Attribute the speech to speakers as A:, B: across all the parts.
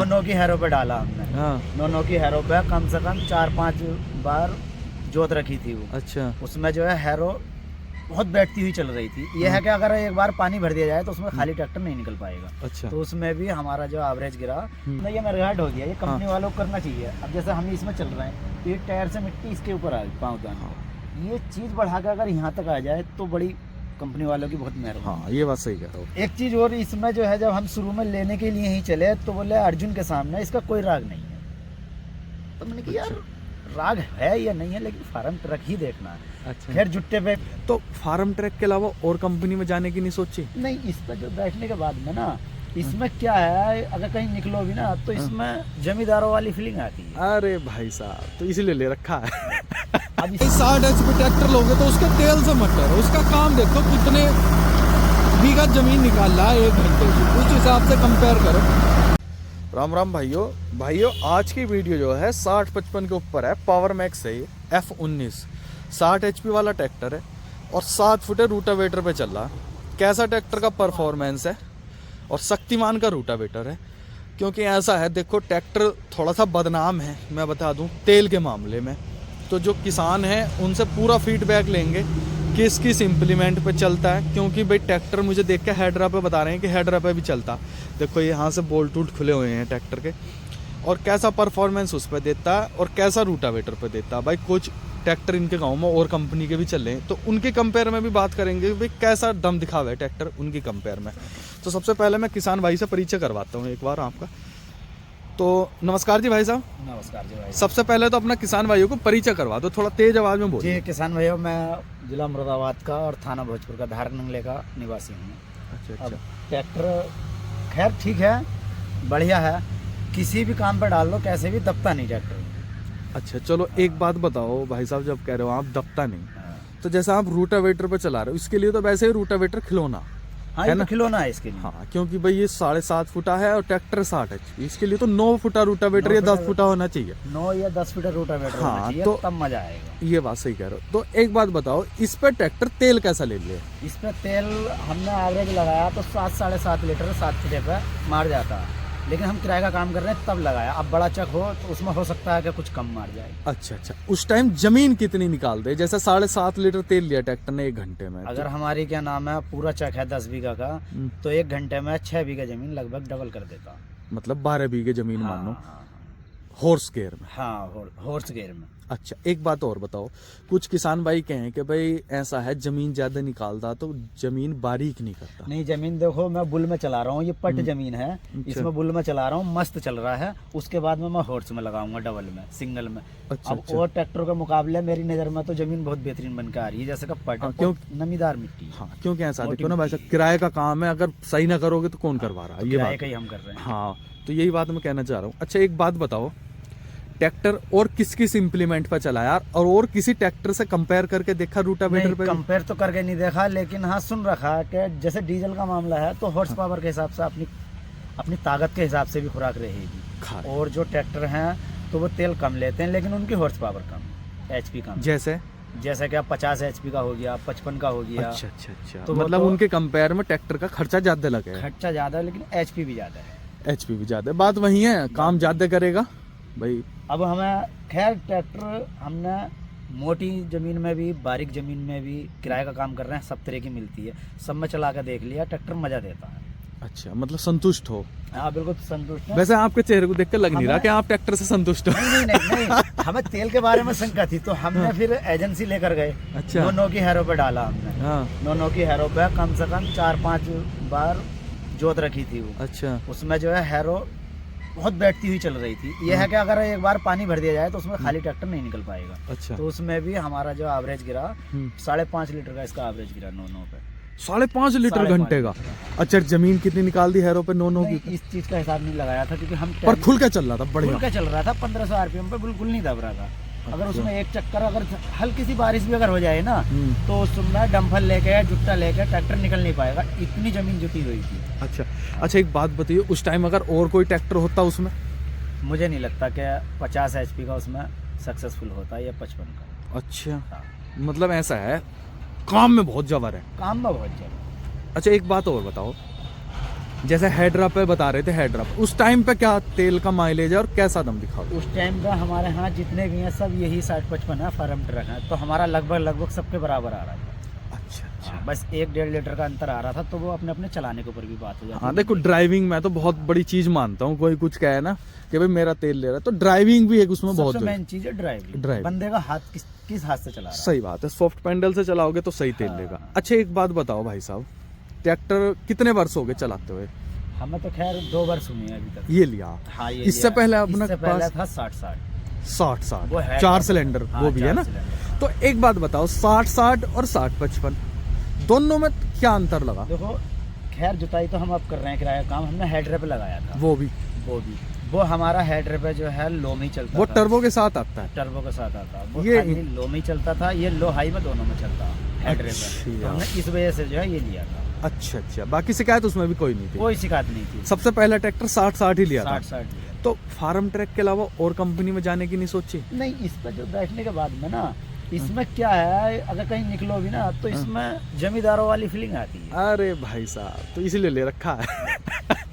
A: 9 की हैरो पे डाला हमने।
B: हाँ
A: 9 की हैरो पे कम से कम 4-5 बार जोत रखी थी वो।
B: अच्छा
A: उसमें जो है हैरो बहुत बैठती हुई चल रही थी। ये है कि अगर एक बार पानी भर दिया जाए तो उसमें खाली ट्रैक्टर नहीं निकल पाएगा।
B: अच्छा
A: तो उसमें भी हमारा जो एवरेज गिरा ना, ये मेरघाट हो गया। ये कंपनी वालों को करना चाहिए। अब जैसे हम इसमें चल रहे हैं तो ये टायर से मिट्टी इसके ऊपर आ गई पाँव दान। ये चीज़ बढ़ा कर अगर यहाँ तक आ जाए तो बड़ी कंपनी वालों की बहुत मेहरबानी।
B: हाँ ये बात सही कह रहा हूँ।
A: एक चीज़ और इसमें जो है, जब हम शुरू में लेने के लिए ही चले तो बोले अर्जुन के सामने इसका कोई राग नहीं है। तो मैंने कहा यार राग है या नहीं है, लेकिन फार्म ट्रक ही देखना है।
B: अच्छा
A: खैर जुट्टे पे
B: तो फार्म ट्रैक के अलावा और कंपनी में जाने की नहीं सोची?
A: नहीं, इस पर जो बैठने के बाद में ना, इसमें क्या है, अगर कहीं निकलो भी ना तो इसमें जमींदारों वाली फीलिंग आती है।
B: अरे भाई साहब तो इसीलिए ले रखा है।
A: अब
B: 60 HP ट्रैक्टर लोगे तो उसके तेल से मत डरो, उसका काम देखो कितने बीघा जमीन निकाल रहा है 1 घंटे की, उस हिसाब से कंपेयर करो। राम राम भाइयों आज की वीडियो जो है 60-55 के ऊपर है। पावर मैक्स है ये F19 60 HP वाला ट्रैक्टर है और 7 फुटे रूटावेटर पे चल रहा है। कैसा ट्रैक्टर का परफॉर्मेंस है और शक्तिमान का रूटावेटर है। क्योंकि ऐसा है देखो, ट्रैक्टर थोड़ा सा बदनाम है मैं बता दूं तेल के मामले में। तो जो किसान हैं उनसे पूरा फीडबैक लेंगे किस किस इम्प्लीमेंट पे चलता है। क्योंकि भाई ट्रैक्टर मुझे देख के हेडरा पे बता रहे हैं कि हेडरा पे भी चलता। देखो यहाँ से बोल्ट वोल्ट खुले हुए हैं ट्रैक्टर के, और कैसा परफॉर्मेंस उस पर देता है और कैसा रूटावेटर पे देता है। भाई कुछ ट्रैक्टर इनके गांव में और कंपनी के भी चल रहे हैं, तो उनके कंपेयर में भी बात करेंगे भाई कैसा दम दिखावा है ट्रैक्टर उनकी कंपेयर में। तो सबसे पहले मैं किसान भाई से परिचय करवाता हूँ एक बार आपका। तो नमस्कार जी भाई साहब।
A: नमस्कार जी भाई।
B: सबसे पहले तो अपना किसान भाइयों को परिचय करवा दो, थोड़ा तेज आवाज में बोलिए।
A: जी किसान भाइयों, मैं जिला मुरादाबाद का और थाना भोजपुर का धार नंगले का निवासी हूँ।
B: अच्छा
A: अब ट्रैक्टर खैर ठीक है, बढ़िया है, किसी भी काम पर डाल दो कैसे भी दबता नहीं ट्रैक्टर।
B: अच्छा चलो एक बात बताओ भाई साहब, जब कह रहे हो आप दबता नहीं, तो जैसा आप रूटावेटर पे चला रहे हो इसके लिए तो वैसे ही रूटावेटर खिलौना
A: हाँ,
B: है
A: ये
B: ना?
A: तो खिलौना है इसके लिए।
B: हाँ क्योंकि भाई ये 7.5 फुटा है और ट्रैक्टर 60 HP, इसके लिए तो 9 फुटा रूटावेटर या 10 फुटा होना चाहिए।
A: 9 या 10 फीट रूटावेटर
B: हाँ,
A: होना चाहिए,
B: तो
A: तब मजा आएगा।
B: ये बात सही कह रहे हो। तो एक बात बताओ, इस पे ट्रैक्टर तेल कैसा ले लिया?
A: इस पे तेल हमने एवरेज लगाया तो 7-7.5 लीटर 7 फीटे पे मार जाता है, लेकिन हम किराए का काम कर रहे हैं तब लगाया। अब बड़ा चक हो तो उसमें हो सकता है कि कुछ कम मार जाए।
B: अच्छा उस टाइम जमीन कितनी निकाल दे? जैसे 7.5 लीटर तेल लिया ट्रैक्टर ने 1 घंटे में,
A: अगर हमारी क्या नाम है पूरा चक है 10 बीघा का, तो 1 घंटे में 6 बीघा जमीन लगभग डबल कर देता।
B: मतलब 12 बीघे जमीन मान लो
A: हाँ,
B: हॉर्स गेयर में।
A: हाँ हॉर्स गेयर में।
B: अच्छा एक बात और बताओ, कुछ किसान भाई कहें कि भाई ऐसा है जमीन ज्यादा निकालता तो जमीन बारीक नहीं करता।
A: नहीं, जमीन देखो मैं बुल में चला रहा हूँ, ये पट जमीन है, इसमें बुल में चला रहा हूँ, मस्त चल रहा है। उसके बाद में मैं हॉर्स में लगाऊंगा, डबल में, सिंगल में।
B: अच्छा,
A: अब और ट्रैक्टरों के मुकाबले मेरी नज़र में तो जमीन बहुत बेहतरीन बनकर आ रही है, जैसे का पट
B: हाँ, क्यों?
A: नमीदार मिट्टी।
B: हाँ क्योंकि ऐसा देखो ना भाई साहब, किराए का काम है, अगर सही ना करोगे तो कौन करवा रहा है? ये बात
A: का ही हम कर रहे हैं।
B: हाँ तो यही बात मैं कहना चाह रहा हूँ। अच्छा एक बात बताओ, ट्रैक्टर और किस किस इम्प्लीमेंट पर चला यार, और किसी ट्रैक्टर से कंपेयर करके देखा रूटावेटर पे?
A: कंपेयर तो करके नहीं देखा, लेकिन हाँ सुन रखा कि जैसे डीजल का मामला है तो हॉर्स पावर के हिसाब से अपनी ताकत के हिसाब से भी खुराक रहेगी। और जो ट्रैक्टर हैं तो वो तेल कम लेते हैं, लेकिन उनकी हॉर्स पावर कम, HP कम। जैसे कि आप 50 HP का हो गया, 55 का हो गया।
B: अच्छा
A: तो
B: मतलब उनके कंपेयर में ट्रैक्टर का खर्चा ज्यादा लगेगा।
A: खर्चा ज्यादा है लेकिन HP भी ज्यादा है।
B: HP भी ज्यादा है, बात वही है, काम ज्यादा करेगा भाई।
A: अब हमें खैर ट्रैक्टर हमने मोटी जमीन में भी बारीक जमीन में भी किराए का काम कर रहे हैं, सब तरह की मिलती है, सब में चला कर देख लिया, ट्रैक्टर मजा देता है।
B: अच्छा मतलब संतुष्ट हो?
A: हाँ बिल्कुल संतुष्ट है।
B: वैसे आपके चेहरे को देख कर लग नहीं रहा कि आप ट्रैक्टर से संतुष्ट हो।
A: नहीं, हमें तेल के बारे में शंका थी तो हमने फिर एजेंसी लेकर गए।
B: अच्छा
A: 9 की हैरो पे डाला हमने।
B: हाँ
A: 9 की हैरो पे कम से कम 4-5 बार जोत रखी थी वो।
B: अच्छा
A: उसमें जो है हैरो बहुत बैठती हुई चल रही थी। ये है कि अगर एक बार पानी भर दिया जाए तो उसमें खाली ट्रैक्टर नहीं निकल पाएगा।
B: अच्छा
A: तो उसमें भी हमारा जो एवरेज गिरा 5.5 लीटर का इसका एवरेज गिरा 9 पे।
B: 5.5 लीटर घंटे का? अच्छा जमीन कितनी निकाल दी हैरो पे 9 की?
A: इस चीज का हिसाब नहीं लगाया था क्योंकि हम
B: पर खुल के चल रहा था, बढ़िया
A: खुल के चल रहा था, 1500 RPM पे बिल्कुल नहीं दब रहा था। अगर उसमें एक चक्कर अगर हल्की सी बारिश भी अगर हो जाए ना तो उसमें डंफल लेके जुट्टा लेके ट्रैक्टर निकल नहीं पाएगा, इतनी जमीन जुटी हुई थी।
B: अच्छा एक बात बताइए, उस टाइम अगर और कोई ट्रैक्टर होता उसमें?
A: मुझे नहीं लगता कि 50 HP का उसमें सक्सेसफुल होता या 55 का।
B: अच्छा मतलब ऐसा है, काम में बहुत जबर है।
A: काम में बहुत जबर।
B: अच्छा एक बात और बताओ, जैसे हेड्रा पे बता रहे थे, हेड्रा पे उस टाइम पे क्या तेल का माइलेज है और कैसा दम दिखाओगे?
A: उस टाइम का हमारे यहाँ जितने भी हैं सब यही 60-55 है, फार्म ट्रक है, तो हमारा लगभग सबके बराबर आ रहा था।
B: अच्छा अच्छा।
A: बस 1-1.5 लीटर का अंतर आ रहा था, तो वो अपने अपने चलाने के ऊपर भी बात हो जाती है।
B: हाँ देखो, ड्राइविंग में तो बहुत बड़ी चीज मानता हूँ, कोई कुछ कहे ना कि भाई मेरा तेल ले रहा है, तो ड्राइविंग भी एक उसमें बहुत
A: सबसे मेन चीज है ड्राइविंग। बंदे का हाथ किस हाथ से चला रहा है।
B: सही बात है, सॉफ्ट पैडल से चलाओगे तो सही तेल लेगा। अच्छा एक बात बताओ भाई साहब, ट्रैक्टर कितने वर्ष हो गए चलाते हुए?
A: हमें तो खैर 2 वर्ष हुए हैं अभी तक।
B: ये लिया?
A: हाँ, ये
B: इससे पहले अपने
A: इससे पहले
B: पास
A: था 60-60
B: वो है 4 सिलेंडर, वो भी है ना। तो एक बात बताओ, 60-60 और 60-55 दोनों में क्या अंतर लगा?
A: देखो खैर जुताई तो हम अब कर रहे हैं किराया काम, हमने हेडर पे लगाया था। वो हमारा हेडर पे जो है लो में ही चलता
B: वो
A: था।
B: टर्बो के साथ आता है?
A: टर्बो के साथ आता है। वो
B: ये
A: लो में ही चलता था, ये लो हाई में दोनों में चलता हेडर पे। तो हमने इस वजह से जो है ये लिया था।
B: अच्छा अच्छा, बाकी शिकायत उसमें भी कोई नहीं थी?
A: कोई शिकायत नहीं थी।
B: सबसे पहला ट्रैक्टर 60-60 ही लिया था?
A: 60-60।
B: तो फार्म ट्रैक के अलावा और कंपनी में जाने की नहीं सोची?
A: नहीं, इस पर जो बैठने के बाद में ना, इसमें क्या है, अगर कहीं निकलो भी ना तो इसमें जमींदारों वाली फीलिंग आती है।
B: अरे भाई साहब, तो इसीलिए ले रखा है।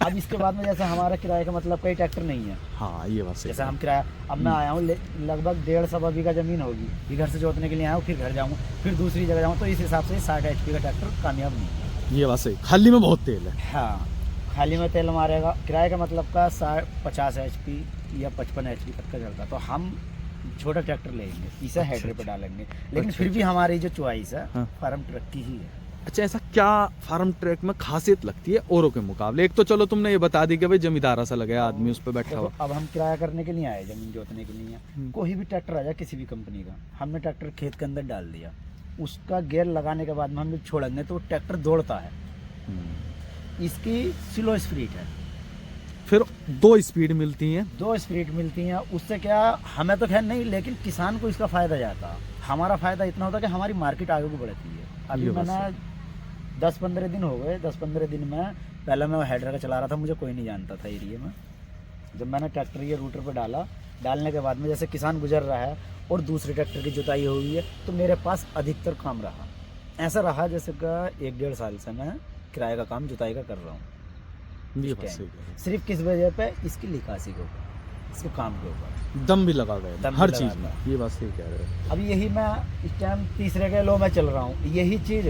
A: अब इसके बाद में जैसे हमारा किराए का मतलब कई ट्रैक्टर नहीं है।
B: हाँ ये बात सही।
A: जैसे हम किराया, अब मैं आया हूँ लगभग 1.5 बीघा जमीन होगी, इधर से जोतने के लिए आया हूँ, फिर घर जाऊँ, फिर दूसरी जगह जाऊँ, तो इस हिसाब से 60 HP का ट्रैक्टर कामयाब नहीं है। ये
B: बात सही, खाली में बहुत तेल है।
A: हाँ, खाली में तेल मारेगा। किराए का मतलब का 50 HP या 55 HP तक का चलता, तो हम छोटा ट्रैक्टर लेंगे, इसे हेडर पे डालेंगे। लेकिन फिर भी हमारी जो चॉइस है फार्म ट्रक की ही है।
B: अच्छा, ऐसा क्या फार्म ट्रक में खासियत लगती है औरों के मुकाबले? एक तो चलो तुमने ये बता दी कि भाई जमींदारा सा लगे आदमी उस पर बैठा हुआ।
A: अब हम किराया करने के लिए आए, जमीन जोतने के लिए। कोई भी ट्रैक्टर आ जाए किसी भी कंपनी का, हमने ट्रैक्टर खेत के अंदर डाल दिया, उसका गेयर लगाने के बाद में हम लोग छोड़ेंगे तो ट्रैक्टर दौड़ता है। इसकी स्लो स्पीड है,
B: फिर 2 स्पीड मिलती हैं।
A: 2 स्पीड मिलती हैं। उससे क्या, हमें तो खैर नहीं, लेकिन किसान को इसका फायदा जाता। हमारा फायदा इतना होता है कि हमारी मार्केट आगे को बढ़ती है। अभी मैंने 10-15 दिन हो गए, 10-15 दिन में, पहले मैं हेडर का चला रहा था, मुझे कोई नहीं जानता था एरिया में। जब मैंने ट्रैक्टर ये रूटर पर डाला, डालने के बाद में जैसे किसान गुजर रहा है और दूसरे ट्रैक्टर की जुताई हुई है, तो मेरे पास अधिकतर काम रहा। ऐसा रहा जैसे का 1-1.5 साल से मैं किराए का काम जुताई का कर रहा हूँ। सिर्फ किस वजह पे, इसकी लिकासी के ऊपर, इसके काम के ऊपर
B: दम भी लगा गया हर चीज में। ये बात सही कह रहे हो।
A: अब यही मैं इस टाइम तीसरे के लो में चल रहा हूँ, यही चीज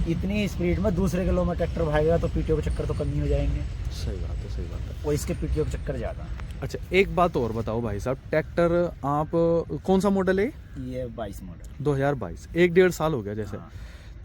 A: इतनी स्पीड में दूसरे के लो में ट्रैक्टर भागेगा तो पीटीओ के चक्कर तो कम ही हो जाएंगे।
B: सही बात है, सही बात है।
A: और इसके पीटीओ के चक्कर ज्यादा।
B: अच्छा एक बात और बताओ भाई साहब, ट्रैक्टर आप कौन सा मॉडल है?
A: ये 22 मॉडल,
B: 2022, 1-1.5 साल हो गया जैसे।
A: हाँ।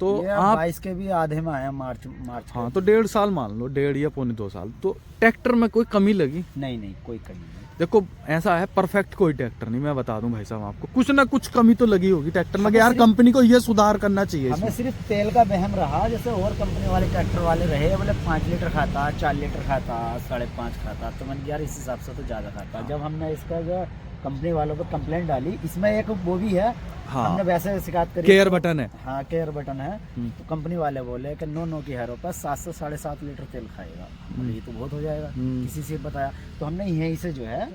B: तो
A: आप 22 के भी आधे में आया, मार्च।
B: हाँ, तो 1.5 साल मान लो, 1.5 या 1.25 साल। तो ट्रैक्टर में कोई कमी लगी?
A: नहीं, कोई कमी नहीं।
B: देखो ऐसा है, परफेक्ट कोई ट्रैक्टर नहीं, मैं बता दूं भाई साहब आपको, कुछ ना कुछ कमी तो लगी होगी ट्रैक्टर में। यार कंपनी को ये सुधार करना चाहिए।
A: हमें सिर्फ तेल का वहम रहा, जैसे और कंपनी वाले ट्रैक्टर वाले रहे, बोले 5 लीटर खाता, 4 लीटर खाता, 5.5 खाता, तो मैंने यार इस हिसाब से तो ज़्यादा खाता। जब हमने इसका जो कंपनी वालों पर कंप्लेंट डाली, इसमें एक वो भी है, हमने वैसे शिकायत करी,
B: केयर बटन है।
A: हाँ, केयर बटन है। तो कंपनी वाले बोले कि नो की हैरो पर 7 से 7.5 लीटर तेल खाएगा। ये तो बहुत हो जाएगा, किसी से बताया। तो हमने यहीं से जो है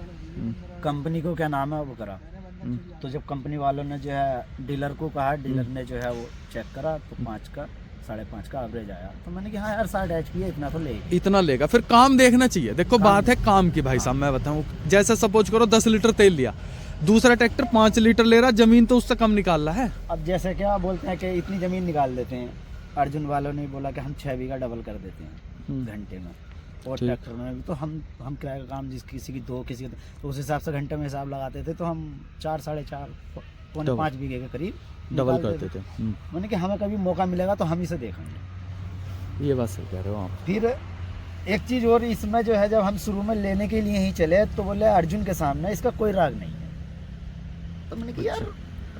A: कंपनी को क्या नाम है वो करा। तो जब कंपनी वालों ने जो है डीलर को कहा, डीलर ने जो है वो चेक करा, तो 5 का 5.5 का एवरेज आया। तो मैंने कहा हाँ यार 60 HP है, इतना तो लेगा,
B: इतना लेगा। फिर काम देखना चाहिए। देखो बात है काम की भाई साहब, मैं बताऊं, जैसे सपोज करो 10 लीटर तेल लिया, दूसरा ट्रैक्टर 5 लीटर ले रहा, जमीन तो उससे कम निकाल रहा है।
A: अब जैसे क्या बोलते हैं कि इतनी जमीन निकाल देते हैं, अर्जुन वालों ने बोला कि हम 6 बीघा डबल कर देते हैं घंटे में। और ट्रैक्टर में भी तो हम किराए का काम जिस किसी की 2 किसी की, तो उस हिसाब से घंटे में हिसाब लगाते थे, तो हम 4, 4.5, 5 बीघे के करीब
B: डबल करते थे।
A: मैंने कि हमें कभी मौका मिलेगा तो हम इसे देखेंगे।
B: ये बात सही कह रहे हो आप।
A: फिर एक चीज़ और इसमें जो है, जब हम शुरू में लेने के लिए ही चले तो बोले अर्जुन के सामने इसका कोई राग नहीं है। तो मैंने कहा यार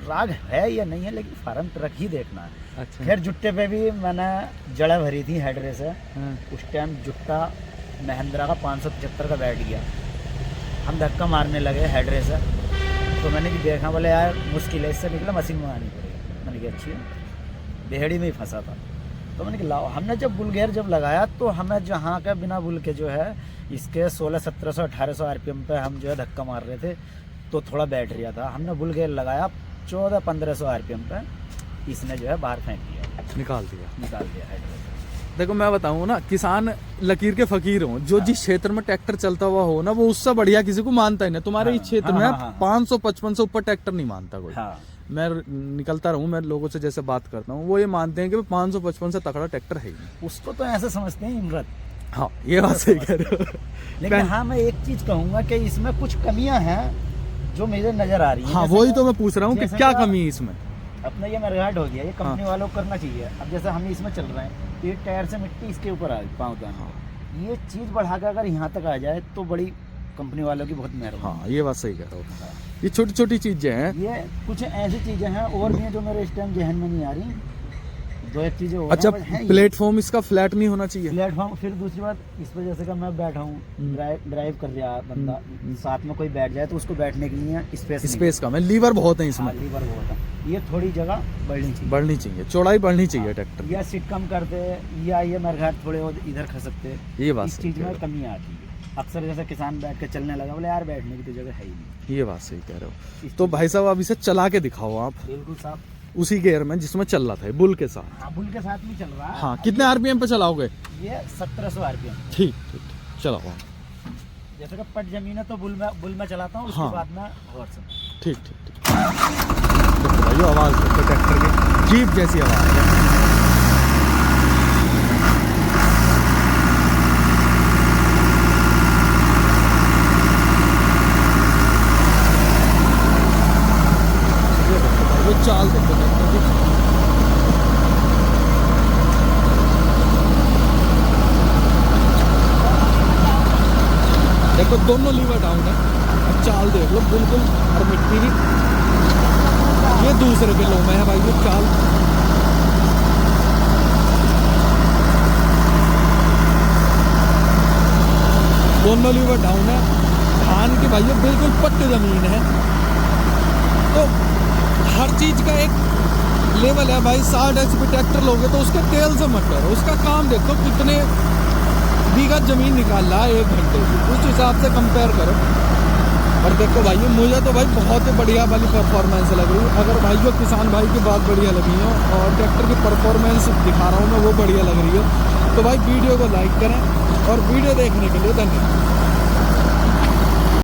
A: राग है या नहीं है, लेकिन फार्म ट्रक ही देखना है।
B: अच्छा।
A: फिर जुट्टे पे भी मैंने जड़ा भरी थी हेडरे से। उस टाइम जुट्टा महिंद्रा का 575 का बैठ गया, हम धक्का मारने लगे हेडरे से। तो मैंने कि देखा, बोले यार मुश्किल है, इससे निकला मशीन मंगानी पड़ेगी। मैंने कहा अच्छी है, बेहड़ी में ही फंसा था। तो मैंने कहा लाओ। हमने जब बुल गेयर जब लगाया, तो हमें जहाँ का बिना बुल के जो है इसके 1600-1700 1800 RPM पे हम जो है धक्का मार रहे थे, तो थोड़ा बैठ रहा था। हमने बुल गेयर लगाया 1400-1500 RPM पे, इसने जो है बाहर फेंक दिया, निकाल दिया हेडर।
B: देखो मैं बताऊं ना, किसान लकीर के फकीर हो, जो जिस क्षेत्र में ट्रैक्टर चलता हुआ हो ना, वो उससे बढ़िया किसी को मानता ही नहीं। तुम्हारे इस क्षेत्र में 555 से ऊपर ट्रैक्टर नहीं मानता कोई। मैं निकलता रहूं, मैं लोगों से जैसे बात करता हूँ, वो ये मानते हैं कि 555 से तकड़ा ट्रैक्टर है ही नहीं।
A: उसको तो ऐसे समझते हैं इमरत।
B: हाँ, ये बात सही कह रहे हो।
A: लेकिन हाँ, मैं एक चीज कहूंगा कि इसमें कुछ कमियां हैं जो मुझे नजर आ रही है।
B: हाँ, वही तो मैं पूछ रहा हूँ कि क्या कमी है इसमें।
A: अपना ये मरघाट हो गया, ये कंपनी वालों को करना चाहिए। अब जैसे हम इसमें चल रहे हैं, ये टायर से मिट्टी इसके ऊपर आ पाँव, ये चीज बढ़ा कर अगर यहाँ तक आ जाए तो बड़ी कंपनी वालों की बहुत मेहरबानी।
B: हाँ, ये बात सही कह रहे हो। ये छोटी छोटी चीजें हैं,
A: ये कुछ ऐसी चीजें हैं और भी हैं जो मेरे इस टाइम जहन में नहीं आ रही। दो एक चीजें और
B: अच्छा,
A: हैं।
B: प्लेटफॉर्म इसका फ्लैट नहीं होना चाहिए।
A: प्लेटफॉर्म, फिर दूसरी बात, इस पर जैसे कि मैं बैठा हूँ, ड्राइव कर रहा बंदा, साथ में कोई बैठ जाए तो उसको बैठने के लिए
B: स्पेस कम है, लीवर बहुत है इसमें।
A: लीवर बहुत है, ये थोड़ी जगह
B: बढ़नी चाहिए, चौड़ाई बढ़नी चाहिए ट्रैक्टर।
A: या सीट कम कर दे, या ये मरघाट थोड़े इधर खसकते,
B: ये बात
A: इस चीज में कमी आती है। अक्सर जैसे किसान बैठ के चलने लगा, बोले यार बैठने की तो जगह है ही नहीं।
B: ये बात सही कह रहे हो। तो भाई साहब, अब इसे चला के दिखाओ आप।
A: बिल्कुल साहब,
B: उसी गियर में जिसमें चल रहा था, बुल के साथ।
A: हाँ, बुल के साथ में चल रहा है।
B: हाँ, कितने आरपीएम पे चलाओगे?
A: ये 1700 आरपीएम।
B: ठीक, चलाओ।
A: जैसे कि पट जमीन है तो बुल में चलाता हूँ, उसके बाद में हॉर्स में।
B: ठीक। देखो भाई, आवाज देखो ट्रैक्टर की, जीप जैसी आवाज है। चाल देखो ट्रैक्टर की। देखो दोनों लीवर डाउन है। अब चाल देख लो बिल्कुल, और मिट्टी भी ये दूसरे के लो में है भाई, ये चाल। दोनों लीवर डाउन है। धान की भाई बिल्कुल पट्ट जमीन है। तो हर चीज का एक लेवल है भाई। 60 HP ट्रैक्टर लोगे तो उसके तेल से मत करो, उसका काम देखो कितने बीघा जमीन निकाल रहा है 1 घंटे की, उस हिसाब से कंपेयर करो। और देखो भाई, मुझे तो भाई बहुत ही बढ़िया वाली परफॉर्मेंस लग रही है। अगर भाइयों किसान भाई की बात बढ़िया लगी हो और ट्रैक्टर की परफॉर्मेंस दिखा रहा हूँ मैं, वो बढ़िया लग रही है, तो भाई वीडियो को लाइक करें और वीडियो देखने के लिए धन्यवाद।